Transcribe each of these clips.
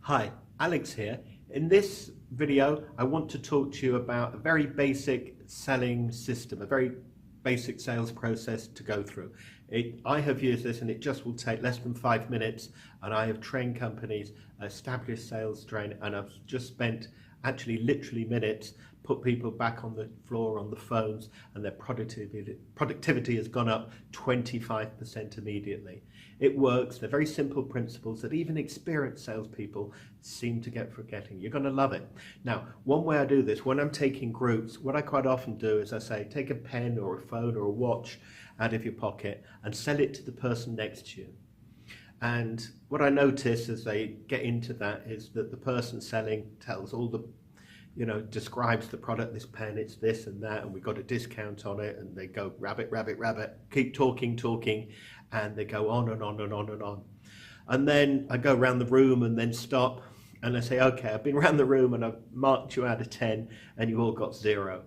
Hi, Alex here. In this video, I want to talk to you about a very basic selling system, a very basic sales process to go through. I have used this and it just will take less than 5 minutes, and I have trained companies, established sales train, and I've just spent actually literally minutes, put people back on the floor on the phones, and their productivity has gone up 25% immediately. It works. They're very simple principles that even experienced salespeople seem to get forgetting. You're going to love it. Now, one way I do this, when I'm taking groups, what I quite often do is I say, take a pen or a phone or a watch out of your pocket and sell it to the person next to you. And what I notice as they get into that is that the person selling tells all the, describes the product, this pen, it's this and that, and we got a discount on it, and they go rabbit, rabbit, rabbit, keep talking, and they go on and on and on and on. And then I go around the room and then stop, and I say, okay, I've been around the room and I've marked you out of 10, and you've all got 0.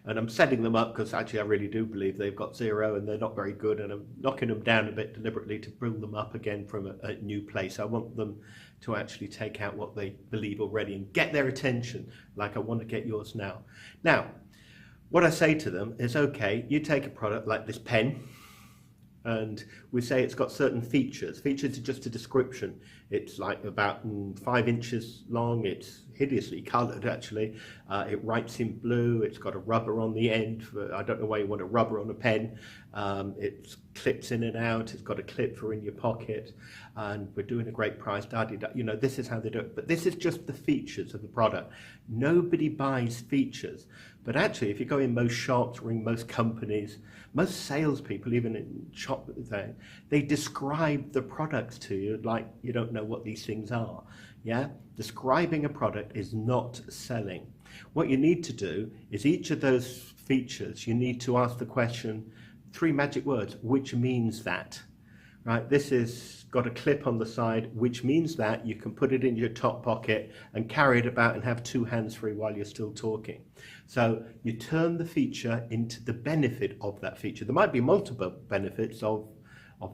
And I'm setting them up because actually I really do believe they've got 0 and they're not very good, and I'm knocking them down a bit deliberately to bring them up again from a new place. I want them to actually take out what they believe already and get their attention like I want to get yours now. Now, what I say to them is, okay, you take a product like this pen, and we say it's got certain features. Features are just a description. It's like about 5 inches long. It's hideously coloured, actually. It writes in blue. It's got a rubber on the end. I don't know why you want a rubber on a pen. It clips in and out. It's got a clip for in your pocket. And we're doing a great price. This is how they do it. But this is just the features of the product. Nobody buys features. But actually, if you go in most shops or in most companies, most salespeople, even in shop, they describe the products to you like you don't know what these things are. Yeah, describing a product is not selling. What you need to do is each of those features, you need to ask the question, 3 magic words, which means that. Right, this is got a clip on the side, which means that you can put it in your top pocket and carry it about and have 2 hands free while you're still talking. So you turn the feature into the benefit of that feature. There might be multiple benefits of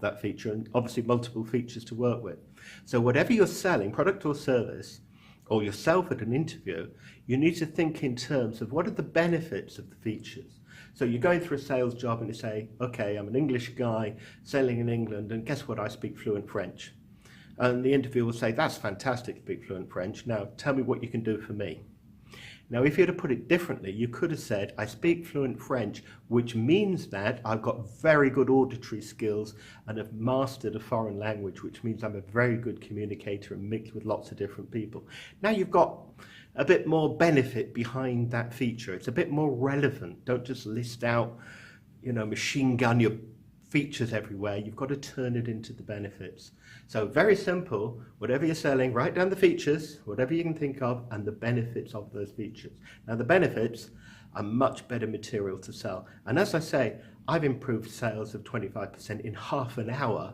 that feature, and obviously multiple features to work with. So whatever you're selling, product or service, or yourself at an interview, you need to think in terms of what are the benefits of the features. So you're going through a sales job and you say, okay, I'm an English guy selling in England, and guess what, I speak fluent French. And the interviewer will say, that's fantastic, speak fluent French. Now tell me what you can do for me. Now, if you had to put it differently, you could have said, I speak fluent French, which means that I've got very good auditory skills and have mastered a foreign language, which means I'm a very good communicator and mixed with lots of different people. Now you've got a bit more benefit behind that feature. It's a bit more relevant. Don't just list out, machine gun your features everywhere. You've got to turn it into the benefits. So very simple, whatever you're selling, write down the features, whatever you can think of, and the benefits of those features. Now the benefits are much better material to sell. And as I say, I've improved sales of 25% in half an hour,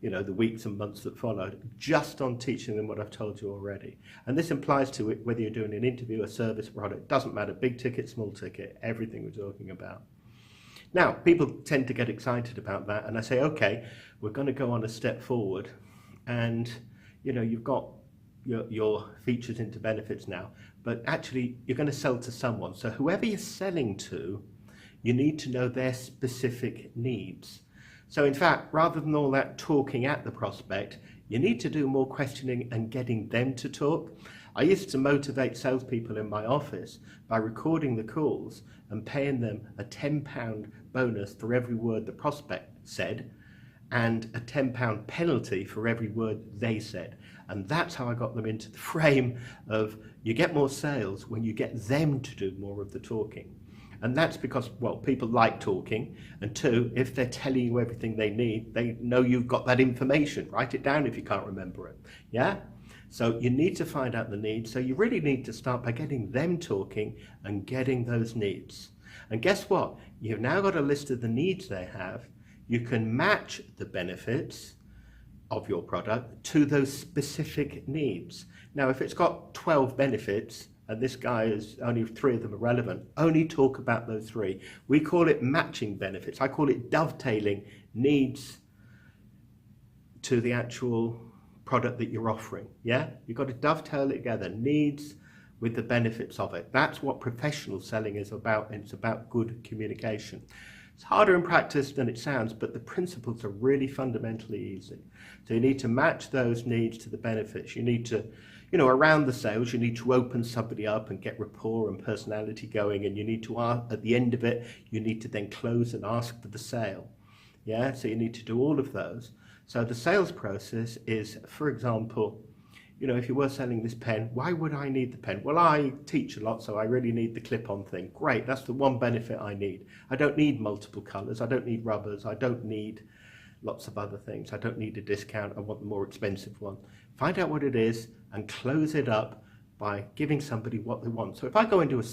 the weeks and months that followed, just on teaching them what I've told you already. And this applies to it whether you're doing an interview, a service, product, doesn't matter, big ticket, small ticket, everything we're talking about. Now, people tend to get excited about that, and I say, okay, we're going to go on a step forward, and you've got your features into benefits now, but actually you're going to sell to someone. So whoever you're selling to, you need to know their specific needs. So in fact, rather than all that talking at the prospect, you need to do more questioning and getting them to talk. I used to motivate salespeople in my office by recording the calls and paying them a £10 bonus for every word the prospect said, and a £10 penalty for every word they said. And that's how I got them into the frame of you get more sales when you get them to do more of the talking. And that's because, well, people like talking, and 2, if they're telling you everything they need, they know you've got that information. Write it down if you can't remember it. Yeah? So you need to find out the needs. So you really need to start by getting them talking and getting those needs. And guess what? You've now got a list of the needs they have. You can match the benefits of your product to those specific needs. Now, if it's got 12 benefits and this guy is only 3 of them are relevant, only talk about those 3. We call it matching benefits. I call it dovetailing needs to the actual product that you're offering. Yeah, you've got to dovetail it together, needs with the benefits of it. That's what professional selling is about, and it's about good communication. It's harder in practice than it sounds, but the principles are really fundamentally easy. So you need to match those needs to the benefits. You need to, around the sales, you need to open somebody up and get rapport and personality going, and you need to, at the end of it, you need to then close and ask for the sale. Yeah, so you need to do all of those. So the sales process is, for example, if you were selling this pen, why would I need the pen? Well, I teach a lot, so I really need the clip-on thing. Great, that's the one benefit I need. I don't need multiple colors. I don't need rubbers. I don't need lots of other things. I don't need a discount. I want the more expensive one. Find out what it is and close it up by giving somebody what they want. So if I go into a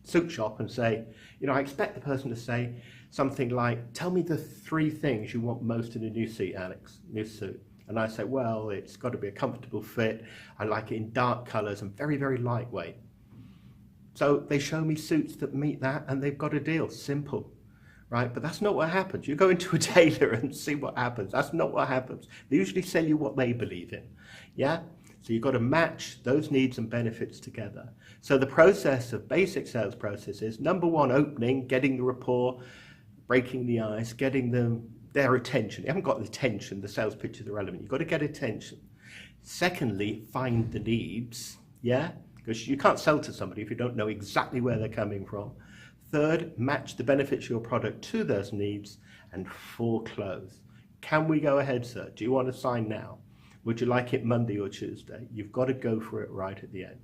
suit shop and say, I expect the person to say something like, tell me the 3 things you want most in a new suit, Alex, new suit. And I say, well, it's got to be a comfortable fit. I like it in dark colors and very, very lightweight. So they show me suits that meet that and they've got a deal. Simple, right? But that's not what happens. You go into a tailor and see what happens. That's not what happens. They usually sell you what they believe in. Yeah? So you've got to match those needs and benefits together. So the process of basic sales process is, number 1, opening, getting the rapport, breaking the ice, getting them their attention. You haven't got the attention, the sales pitch is irrelevant. You've got to get attention. Secondly, find the needs, yeah? Because you can't sell to somebody if you don't know exactly where they're coming from. Third, match the benefits of your product to those needs. And 4, close. Can we go ahead, sir? Do you want to sign now? Would you like it Monday or Tuesday? You've got to go for it right at the end.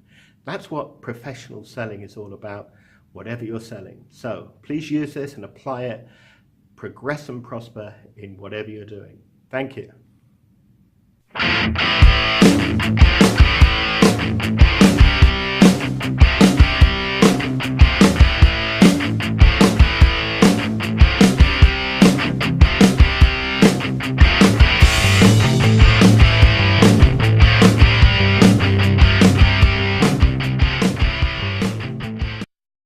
That's what professional selling is all about, whatever you're selling. So please use this and apply it. Progress and prosper in whatever you're doing. Thank you.